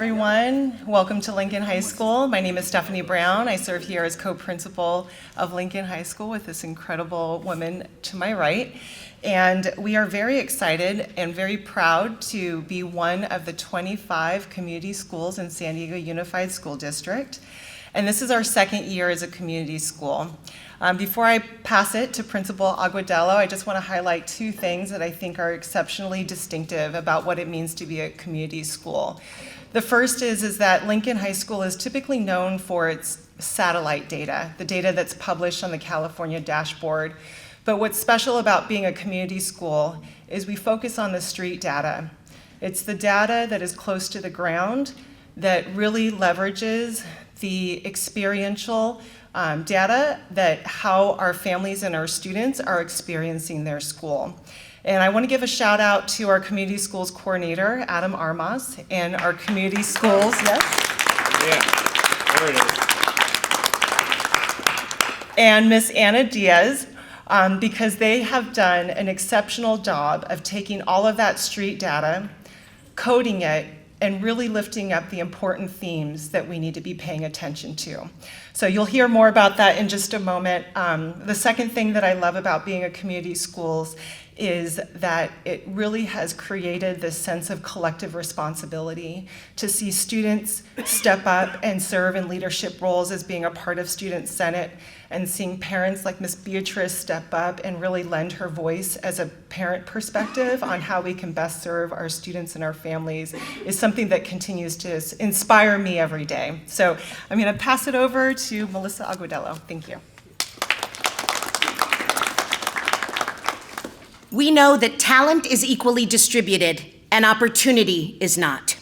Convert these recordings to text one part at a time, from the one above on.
everyone. Welcome to Lincoln High School. My name is Stephanie Brown. I serve here as co-principal of Lincoln High School with this incredible woman to my right. And we are very excited and very proud to be one of the 25 community schools in San Diego Unified School District. And this is our second year as a community school. Before I pass it to Principal Aguadello, I just want to highlight two things that I think are exceptionally distinctive about what it means to be a community school. The first is that Lincoln High School is typically known for its satellite data, the data that's published on the California dashboard. But what's special about being a community school is we focus on the street data. It's the data that is close to the ground that really leverages the experiential data that how our families and our students are experiencing their school. And I want to give a shout out to our community schools coordinator, Adam Armas, and our community schools, yes? Yeah, there it is. And Miss Anna Diaz, because they have done an exceptional job of taking all of that street data, coding it, and really lifting up the important themes that we need to be paying attention to. So you'll hear more about that in just a moment. The second thing that I love about being a community schools is that it really has created this sense of collective responsibility to see students step up and serve in leadership roles as being a part of Student Senate, and seeing parents like Miss Beatrice step up and really lend her voice as a parent perspective on how we can best serve our students and our families is something that continues to inspire me every day. So I'm going to pass it over to Melissa Aguadello. Thank you. We know that talent is equally distributed and opportunity is not.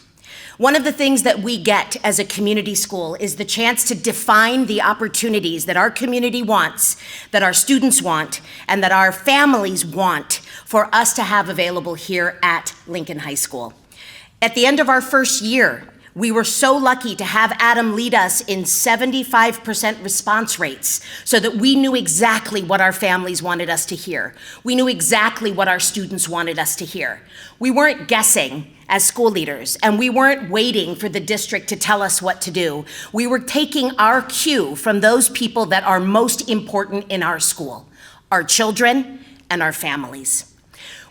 One of the things that we get as a community school is the chance to define the opportunities that our community wants, that our students want, and that our families want for us to have available here at Lincoln High School. At the end of our first year, we were so lucky to have Adam lead us in 75% response rates so that we knew exactly what our families wanted us to hear. We knew exactly what our students wanted us to hear. We weren't guessing as school leaders, and we weren't waiting for the district to tell us what to do. We were taking our cue from those people that are most important in our school, our children and our families.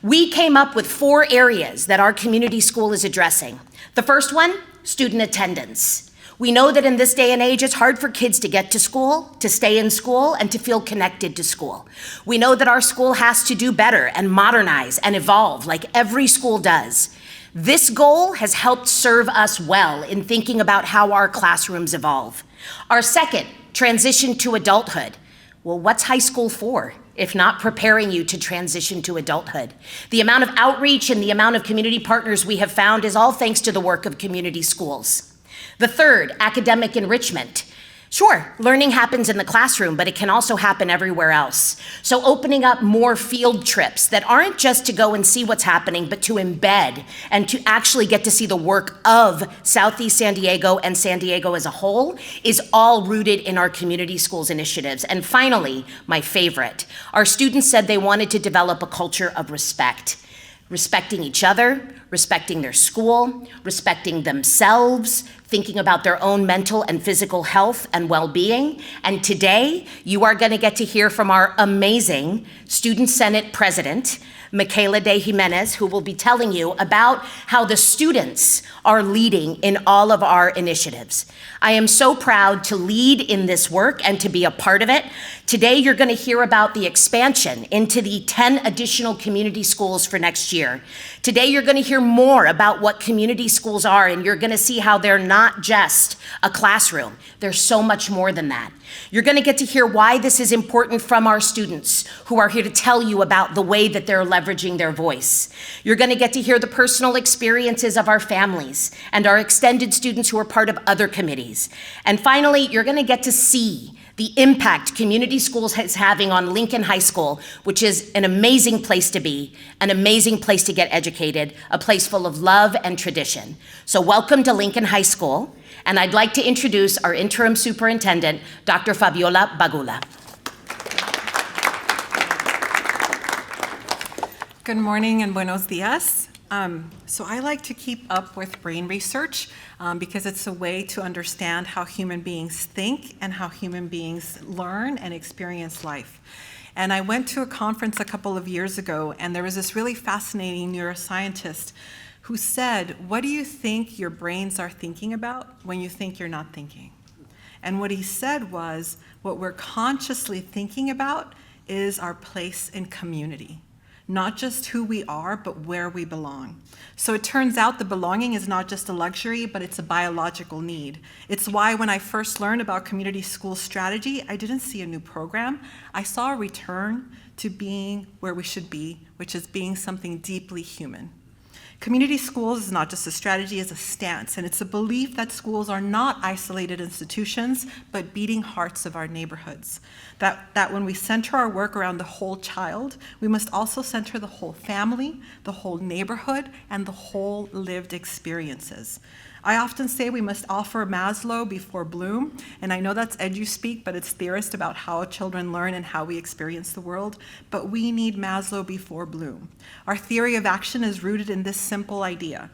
We came up with 4 areas that our community school is addressing. The first one, student attendance. We know that in this day and age, it's hard for kids to get to school, to stay in school, and to feel connected to school. We know that our school has to do better and modernize and evolve like every school does. This goal has helped serve us well in thinking about how our classrooms evolve. Our second, transition to adulthood. Well, what's high school for, if not preparing you to transition to adulthood? The amount of outreach and the amount of community partners we have found is all thanks to the work of community schools. The third, academic enrichment. Sure, learning happens in the classroom, but it can also happen everywhere else. So opening up more field trips that aren't just to go and see what's happening, but to embed and to actually get to see the work of Southeast San Diego and San Diego as a whole is all rooted in our community schools initiatives. And finally, my favorite, our students said they wanted to develop a culture of respect. Respecting each other, respecting their school, respecting themselves, thinking about their own mental and physical health and well-being. And today, you are going to get to hear from our amazing Student Senate President, Michaela de Jimenez, who will be telling you about how the students are leading in all of our initiatives. I am so proud to lead in this work and to be a part of it. Today, you're going to hear about the expansion into the 10 additional community schools for next year. Today, you're going to hear more about what community schools are, and you're going to see how they're not just a classroom. They're so much more than that. You're going to get to hear why this is important from our students who are here to tell you about the way that they're leveraging their voice. You're going to get to hear the personal experiences of our families and our extended students who are part of other committees. And finally, you're going to get to see the impact community schools is having on Lincoln High School, which is an amazing place to be, an amazing place to get educated, a place full of love and tradition. So welcome to Lincoln High School, and I'd like to introduce our interim superintendent, Dr. Fabiola Bagula. Good morning and buenos dias. So I like to keep up with brain research because it's a way to understand how human beings think and how human beings learn and experience life. And I went to a conference a couple of years ago, and there was this really fascinating neuroscientist who said, "What do you think your brains are thinking about when you think you're not thinking?" And what he said was, what we're consciously thinking about is our place in community. Not just who we are, but where we belong. So it turns out the belonging is not just a luxury, but it's a biological need. It's why when I first learned about community school strategy, I didn't see a new program. I saw a return to being where we should be, which is being something deeply human. Community schools is not just a strategy, it's a stance, and it's a belief that schools are not isolated institutions, but beating hearts of our neighborhoods. That when we center our work around the whole child, we must also center the whole family, the whole neighborhood, and the whole lived experiences. I often say we must offer Maslow before Bloom, and I know that's edu-speak, but it's theorist about how children learn and how we experience the world, but we need Maslow before Bloom. Our theory of action is rooted in this simple idea.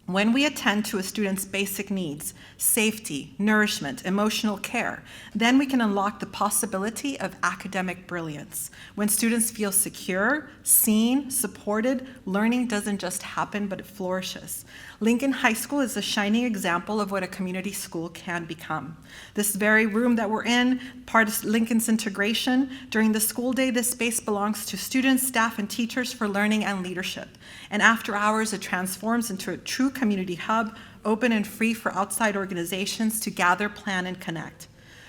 When we attend to a student's basic needs, safety, nourishment, emotional care, then we can unlock the possibility of academic brilliance. When students feel secure, seen, supported, learning doesn't just happen, but it flourishes. Lincoln High School is a shining example of what a community school can become. This very room that we're in, part of Lincoln's integration, during the school day, this space belongs to students, staff, and teachers for learning and leadership. And after hours, it transforms into a true community hub, open and free for outside organizations to gather, plan, and connect.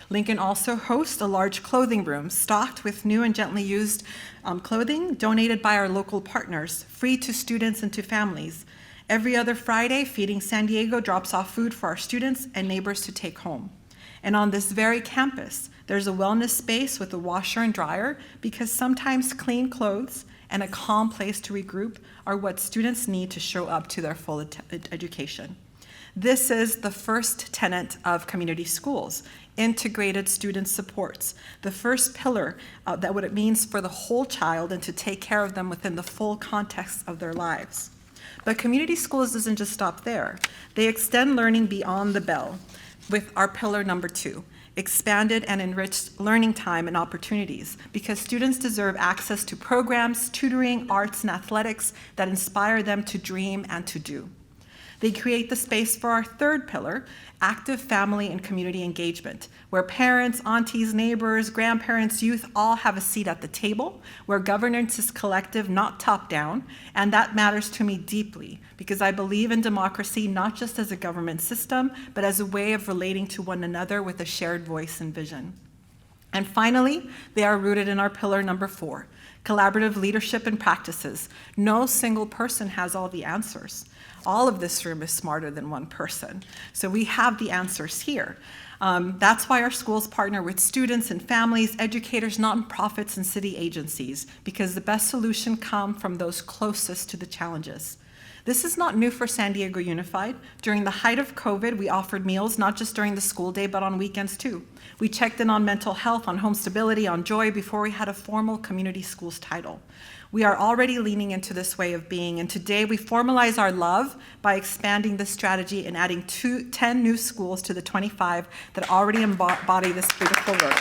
Lincoln also hosts a large clothing room stocked with new and gently used clothing donated by our local partners, free to students and to families. Every other Friday, Feeding San Diego drops off food for our students and neighbors to take home. And on this very campus, there's a wellness space with a washer and dryer because sometimes clean clothes and a calm place to regroup are what students need to show up to their full education. This is the first tenet of community schools, integrated student supports, the first pillar that what it means for the whole child and to take care of them within the full context of their lives. But community schools doesn't just stop there. They extend learning beyond the bell with our pillar number 2, expanded and enriched learning time and opportunities, because students deserve access to programs, tutoring, arts, and athletics that inspire them to dream and to do. They create the space for our third pillar, active family and community engagement, where parents, aunties, neighbors, grandparents, youth all have a seat at the table, where governance is collective, not top-down, and that matters to me deeply, because I believe in democracy not just as a government system, but as a way of relating to one another with a shared voice and vision. And finally, they are rooted in our pillar number 4, collaborative leadership and practices. No single person has all the answers. All of this room is smarter than one person. So we have the answers here. That's why our schools partner with students and families, educators, nonprofits, and city agencies, because the best solution come from those closest to the challenges. This is not new for San Diego Unified. During the height of COVID, we offered meals not just during the school day, but on weekends too. We checked in on mental health, on home stability, on joy before we had a formal community schools title. We are already leaning into this way of being, and today we formalize our love by expanding this strategy and adding 10 new schools to the 25 that already embody this beautiful work.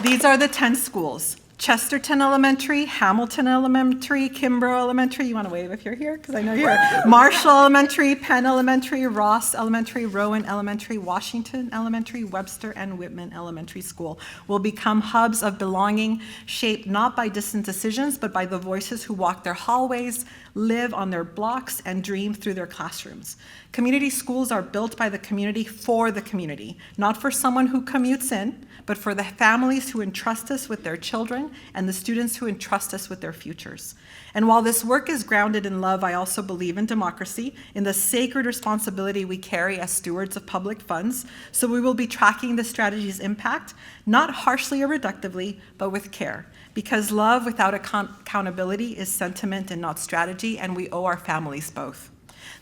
These are the 10 schools. Chesterton Elementary, Hamilton Elementary, Kimbrough Elementary, you want to wave if you're here, because I know you're here. Marshall Elementary, Penn Elementary, Ross Elementary, Rowan Elementary, Washington Elementary, Webster, and Whitman Elementary School will become hubs of belonging shaped not by distant decisions, but by the voices who walk their hallways, live on their blocks, and dream through their classrooms. Community schools are built by the community for the community, not for someone who commutes in, but for the families who entrust us with their children and the students who entrust us with their futures. And while this work is grounded in love, I also believe in democracy, in the sacred responsibility we carry as stewards of public funds. So we will be tracking the strategy's impact, not harshly or reductively, but with care. Because love without accountability is sentiment and not strategy, and we owe our families both.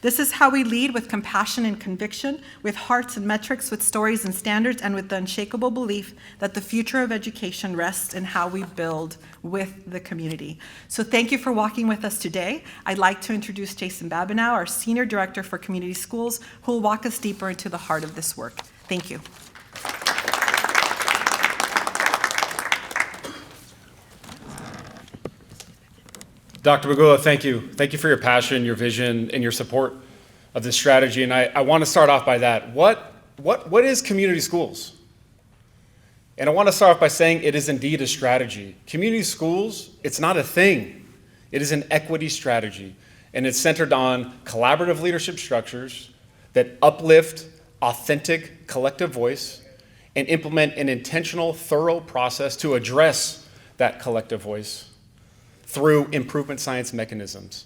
This is how we lead, with compassion and conviction, with hearts and metrics, with stories and standards, and with the unshakable belief that the future of education rests in how we build with the community. So thank you for walking with us today. I'd like to introduce Jason Babineau, our Senior Director for Community Schools, who will walk us deeper into the heart of this work. Thank you. Dr. Bagula, thank you. Thank you for your passion, your vision, and your support of this strategy. And I want to start off by that. What is community schools? And I want to start off by saying it is indeed a strategy. Community schools, it's not a thing. It is an equity strategy. And it's centered on collaborative leadership structures that uplift authentic collective voice and implement an intentional, thorough process to address that collective voice through improvement science mechanisms.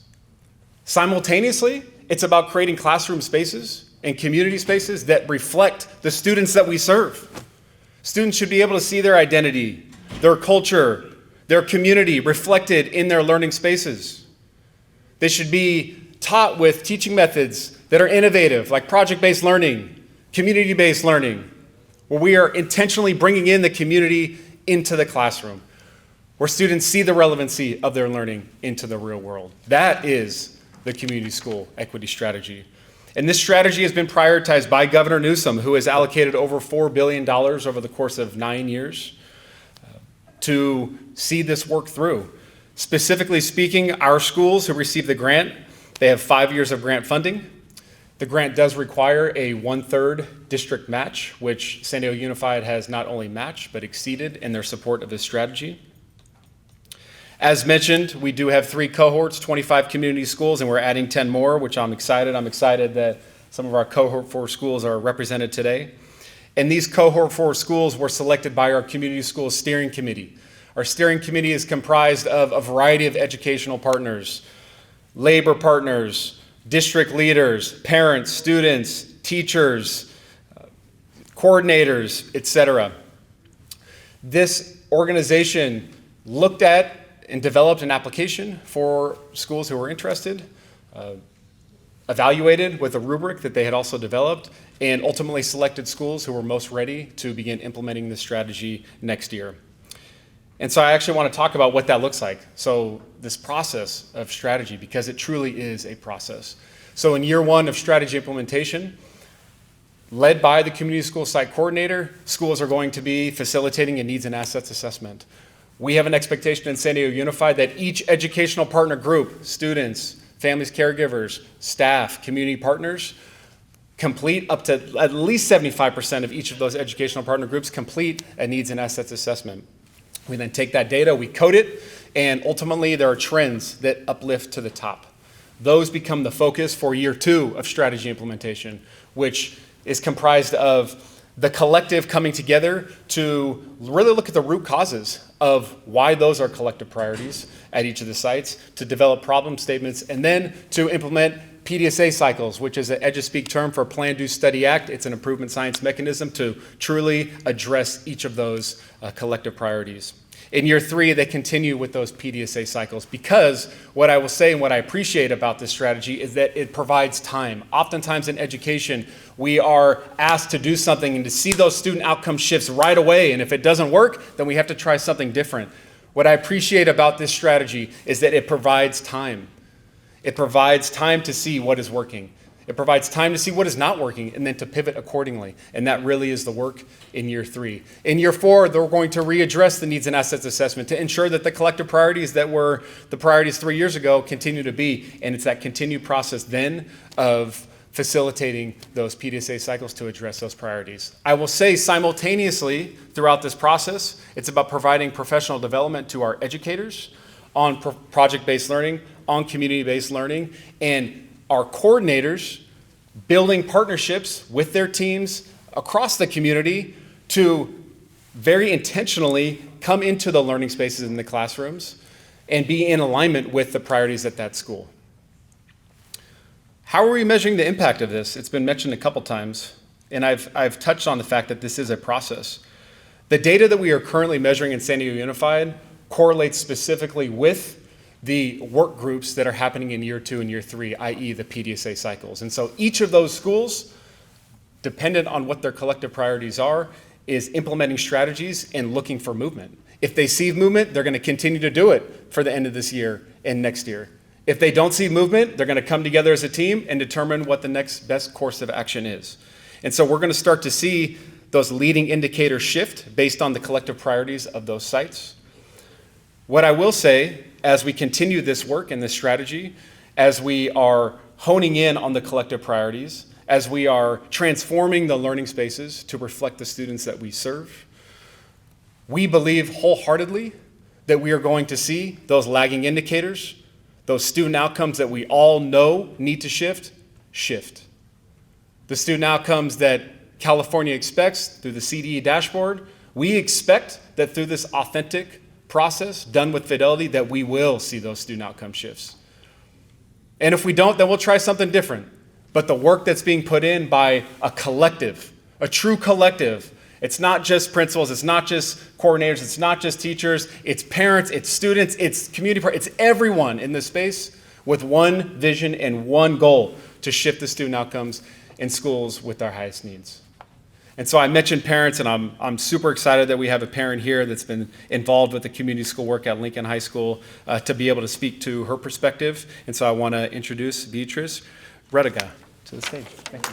Simultaneously, it's about creating classroom spaces and community spaces that reflect the students that we serve. Students should be able to see their identity, their culture, their community reflected in their learning spaces. They should be taught with teaching methods that are innovative, like project-based learning, community-based learning, where we are intentionally bringing in the community into the classroom, where students see the relevancy of their learning into the real world. That is the community school equity strategy. And this strategy has been prioritized by Governor Newsom, who has allocated over $4 billion over the course of 9 years to see this work through. Specifically speaking, our schools who receive the grant, they have 5 years of grant funding. The grant does require a 1/3 district match, which San Diego Unified has not only matched, but exceeded in their support of this strategy. As mentioned, we do have 3 cohorts, 25 community schools, and we're adding 10 more, which I'm excited. I'm excited that some of our cohort 4 schools are represented today. And these cohort 4 schools were selected by our community school steering committee. Our steering committee is comprised of a variety of educational partners, labor partners, district leaders, parents, students, teachers, coordinators, etc. This organization looked at and developed an application for schools who were interested, evaluated with a rubric that they had also developed, and ultimately selected schools who were most ready to begin implementing this strategy next year. And so I actually want to talk about what that looks like. So this process of strategy, because it truly is a process. So in year 1 of strategy implementation, led by the community school site coordinator, schools are going to be facilitating a needs and assets assessment. We have an expectation in San Diego Unified that each educational partner group, students, families, caregivers, staff, community partners, complete up to at least 75% of each of those educational partner groups complete a needs and assets assessment. We then take that data, we code it, and ultimately there are trends that uplift to the top. Those become the focus for year 2 of strategy implementation, which is comprised of the collective coming together to really look at the root causes of why those are collective priorities at each of the sites, to develop problem statements, and then to implement PDSA cycles, which is an EduSpeak term for Plan, Do, Study, Act. It's an improvement science mechanism to truly address each of those collective priorities. In year 3, they continue with those PDSA cycles, because what I will say and what I appreciate about this strategy is that it provides time. Oftentimes in education, we are asked to do something and to see those student outcome shifts right away, and if it doesn't work, then we have to try something different. What I appreciate about this strategy is that it provides time. It provides time to see what is working. It provides time to see what is not working and then to pivot accordingly. And that really is the work in year 3. In year 4, they're going to readdress the needs and assets assessment to ensure that the collective priorities that were the priorities 3 years ago continue to be. And it's that continued process then of facilitating those PDSA cycles to address those priorities. I will say simultaneously throughout this process, it's about providing professional development to our educators on project-based learning, on community-based learning, and our coordinators building partnerships with their teams across the community to very intentionally come into the learning spaces in the classrooms and be in alignment with the priorities at that school. How are we measuring the impact of this? It's been mentioned a couple times, and I've touched on the fact that this is a process. The data that we are currently measuring in San Diego Unified correlates specifically with the work groups that are happening in year 2 and year 3, i.e. the PDSA cycles. And so each of those schools, dependent on what their collective priorities are, is implementing strategies and looking for movement. If they see movement, they're going to continue to do it for the end of this year and next year. If they don't see movement, they're going to come together as a team and determine what the next best course of action is. And so we're going to start to see those leading indicators shift based on the collective priorities of those sites. What I will say, as we continue this work and this strategy, as we are honing in on the collective priorities, as we are transforming the learning spaces to reflect the students that we serve, we believe wholeheartedly that we are going to see those lagging indicators, those student outcomes that we all know need to shift. The student outcomes that California expects through the CDE dashboard, we expect that through this authentic process done with fidelity that we will see those student outcome shifts. And if we don't, then we'll try something different. But the work that's being put in by a collective, a true collective, it's not just principals, it's not just coordinators, it's not just teachers, it's parents, it's students, it's community partners, it's everyone in this space with one vision and one goal to shift the student outcomes in schools with our highest needs. And so I mentioned parents, and I'm super excited that we have a parent here that's been involved with the community school work at Lincoln High School to be able to speak to her perspective. And so I want to introduce Beatrice Rediga to the stage. Thank you.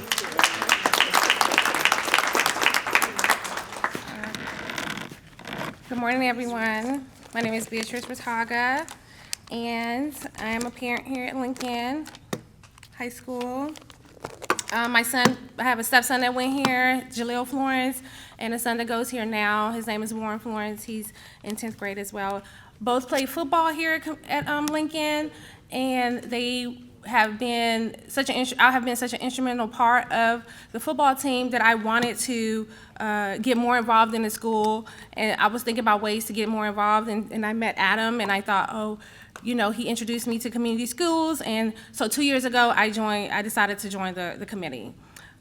Good morning, everyone. My name is Beatrice Retaga, and I am a parent here at Lincoln High School. I have a stepson that went here, Jaleel Florence, and a son that goes here now. His name is Warren Florence. He's in 10th grade as well. Both play football here at Lincoln, and they have been I have been such an instrumental part of the football team that I wanted to get more involved in the school. And I was thinking about ways to get more involved, and I met Adam, and I thought, oh, you know, he introduced me to community schools, and so 2 years ago, I decided to join the committee.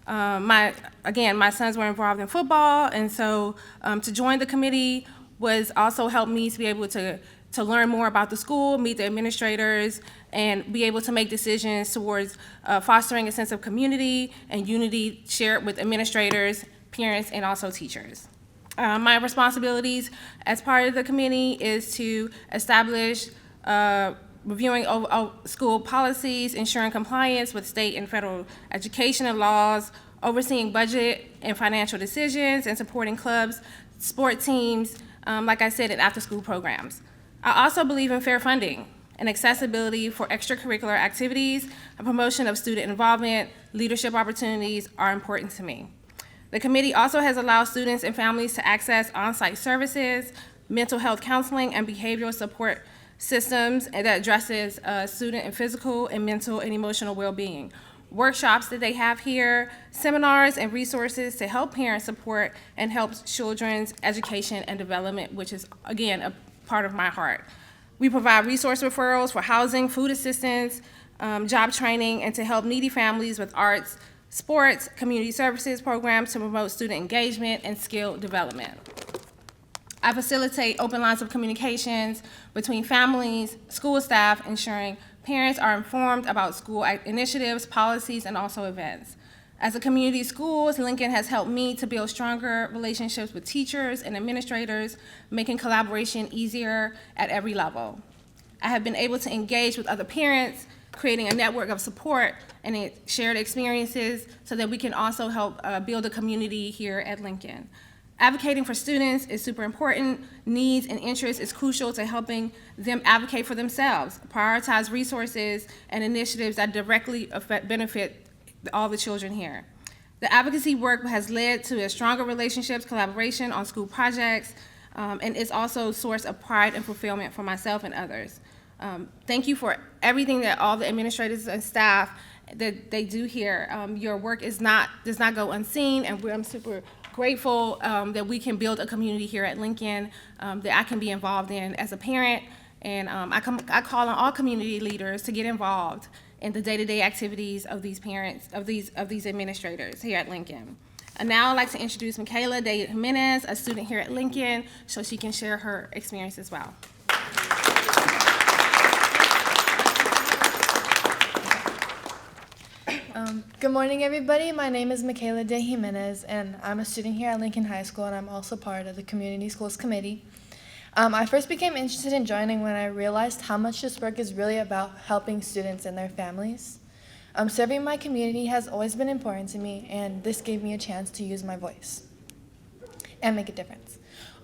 My sons were involved in football, and so to join the committee was also helped me to be able to learn more about the school, meet the administrators, and be able to make decisions towards fostering a sense of community and unity shared with administrators, parents, and also teachers. My responsibilities as part of the committee is to establish reviewing school policies, ensuring compliance with state and federal education and laws, overseeing budget and financial decisions, and supporting clubs, sport teams, like I said, and after-school programs. I also believe in fair funding and accessibility for extracurricular activities, and promotion of student involvement, leadership opportunities are important to me. The committee also has allowed students and families to access on-site services, mental health counseling, and behavioral support systems that addresses student and physical and mental and emotional well-being. Workshops that they have here, seminars and resources to help parents support and help children's education and development, which is, again, a part of my heart. We provide resource referrals for housing, food assistance, job training, and to help needy families with arts, sports, community services programs to promote student engagement and skill development. I facilitate open lines of communications between families, school staff, ensuring parents are informed about school initiatives, policies, and also events. As a community schools, Lincoln has helped me to build stronger relationships with teachers and administrators, making collaboration easier at every level. I have been able to engage with other parents, creating a network of support and shared experiences so that we can also help build a community here at Lincoln. Advocating for students is super important. Needs and interests is crucial to helping them advocate for themselves, prioritize resources and initiatives that directly benefit all the children here. The advocacy work has led to a stronger relationships, collaboration on school projects, and it's also a source of pride and fulfillment for myself and others. Thank you for everything that all the administrators and staff that they do here. Your work does not go unseen, and I'm super grateful that we can build a community here at Lincoln that I can be involved in as a parent, and I call on all community leaders to get involved in the day-to-day activities of these parents, of these administrators here at Lincoln. And now I'd like to introduce Michaela De Jimenez, a student here at Lincoln, so she can share her experience as well. Good morning, everybody. My name is Michaela De Jimenez, and I'm a student here at Lincoln High School, and I'm also part of the Community Schools Committee. I first became interested in joining when I realized how much this work is really about helping students and their families. Serving my community has always been important to me, and this gave me a chance to use my voice and make a difference.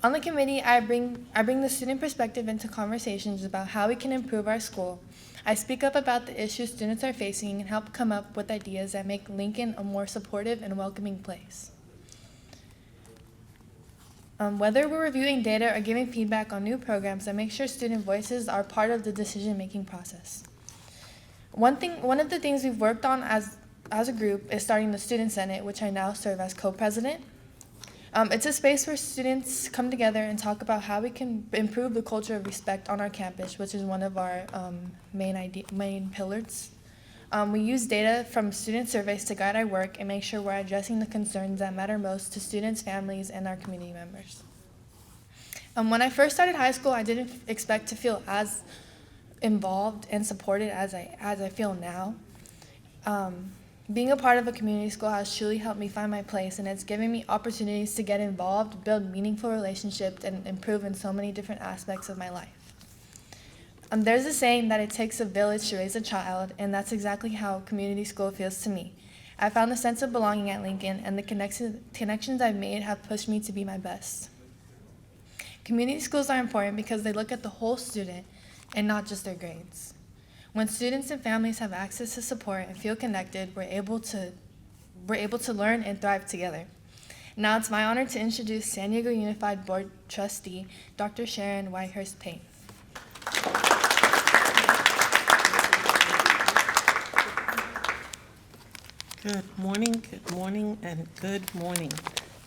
On the committee, I bring the student perspective into conversations about how we can improve our school. I speak up about the issues students are facing and help come up with ideas that make Lincoln a more supportive and welcoming place. Whether we're reviewing data or giving feedback on new programs, I make sure student voices are part of the decision-making process. One of the things we've worked on as a group is starting the Student Senate, which I now serve as co-president. It's a space where students come together and talk about how we can improve the culture of respect on our campus, which is one of our main pillars. We use data from student surveys to guide our work and make sure we're addressing the concerns that matter most to students, families, and our community members. When I first started high school, I didn't expect to feel as involved and supported as I feel now. Being a part of a community school has truly helped me find my place, and it's given me opportunities to get involved, build meaningful relationships, and improve in so many different aspects of my life. There's a saying that it takes a village to raise a child, and that's exactly how community school feels to me. I found a sense of belonging at Lincoln, and the connections I've made have pushed me to be my best. Community schools are important because they look at the whole student and not just their grades. When students and families have access to support and feel connected, we're able to learn and thrive together. Now it's my honor to introduce San Diego Unified Board Trustee, Dr. Sharon Whitehurst Payne. Good morning, and good morning.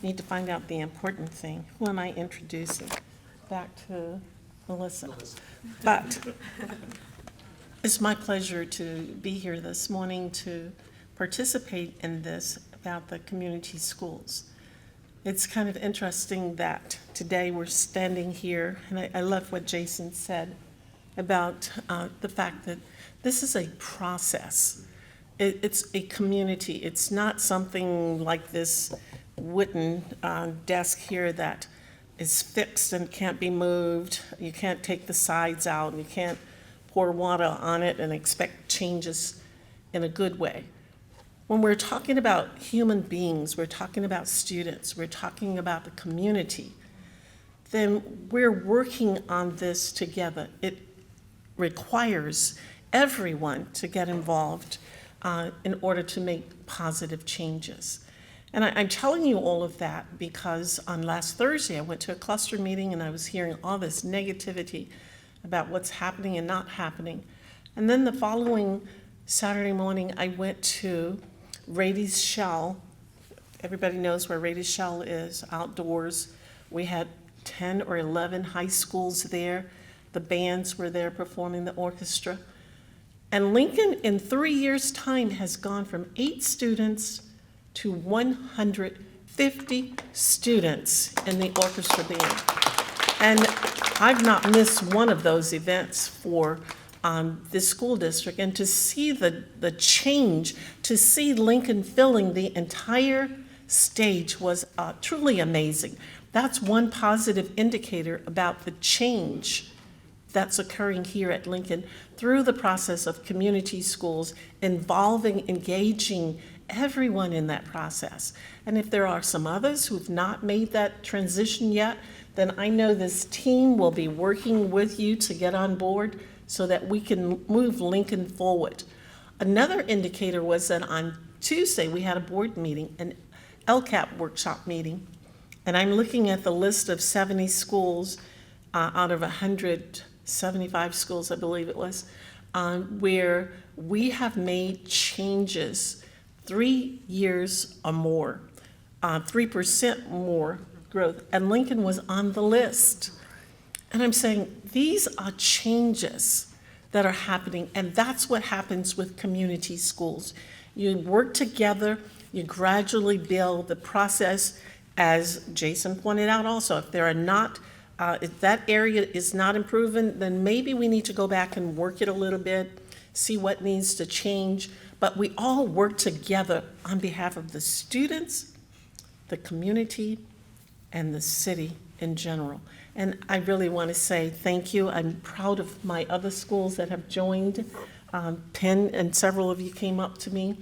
Need to find out the important thing. Who am I introducing? Back to Melissa. But it's my pleasure to be here this morning to participate in this about the community schools. It's kind of interesting that today we're standing here, and I love what Jason said about the fact that this is a process. It's a community. It's not something like this wooden desk here that is fixed and can't be moved. You can't take the sides out, and you can't pour water on it and expect changes in a good way. When we're talking about human beings, we're talking about students, we're talking about the community, then we're working on this together. It requires everyone to get involved in order to make positive changes. And I'm telling you all of that because on last Thursday, I went to a cluster meeting and I was hearing all this negativity about what's happening and not happening. And then the following Saturday morning, I went to Rady's Shell. Everybody knows where Rady's Shell is, outdoors. We had 10 or 11 high schools there. The bands were there performing the orchestra. And Lincoln, in 3 years' time, has gone from 8 students to 150 students in the orchestra band. And I've not missed one of those events for this school district. And to see the change, to see Lincoln filling the entire stage was truly amazing. That's one positive indicator about the change that's occurring here at Lincoln through the process of community schools, involving, engaging everyone in that process. And if there are some others who've not made that transition yet, then I know this team will be working with you to get on board so that we can move Lincoln forward. Another indicator was that on Tuesday, we had a board meeting, an LCAP workshop meeting, and I'm looking at the list of 70 schools out of 175 schools, I believe it was, where we have made changes 3 years or more, 3% more growth, and Lincoln was on the list. And I'm saying these are changes that are happening, and that's what happens with community schools. You work together, you gradually build the process, as Jason pointed out also. If there are not, if that area is not improving, then maybe we need to go back and work it a little bit, see what needs to change. but we all work together on behalf of the students, the community, and the city in general. And I really want to say thank you. I'm proud of my other schools that have joined. Penn and several of you came up to me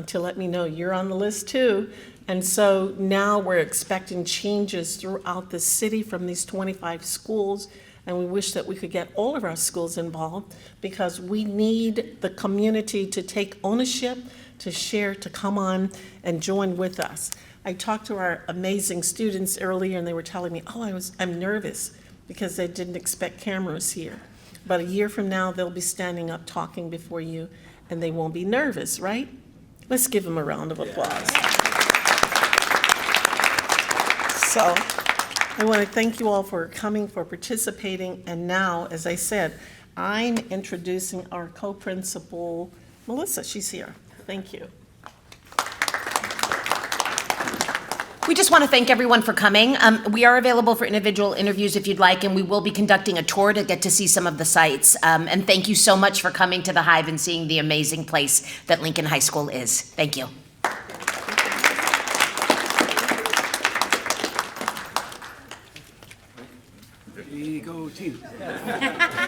to let me know you're on the list too. And so now we're expecting changes throughout the city from these 25 schools. And we wish that we could get all of our schools involved because we need the community to take ownership, to share, to come on and join with us. I talked to our amazing students earlier and they were telling me, I'm nervous because they didn't expect cameras here. But a year from now, they'll be standing up talking before you and they won't be nervous, right? Let's give them a round of applause. So I want to thank you all for coming, for participating. And now, as I said, I'm introducing our co-principal, Melissa. She's here. Thank you. We just want to thank everyone for coming. We are available for individual interviews if you'd like, and we will be conducting a tour to get to see some of the sites. And thank you so much for coming to the Hive and seeing the amazing place that Lincoln High School is. Thank you. There you go, team.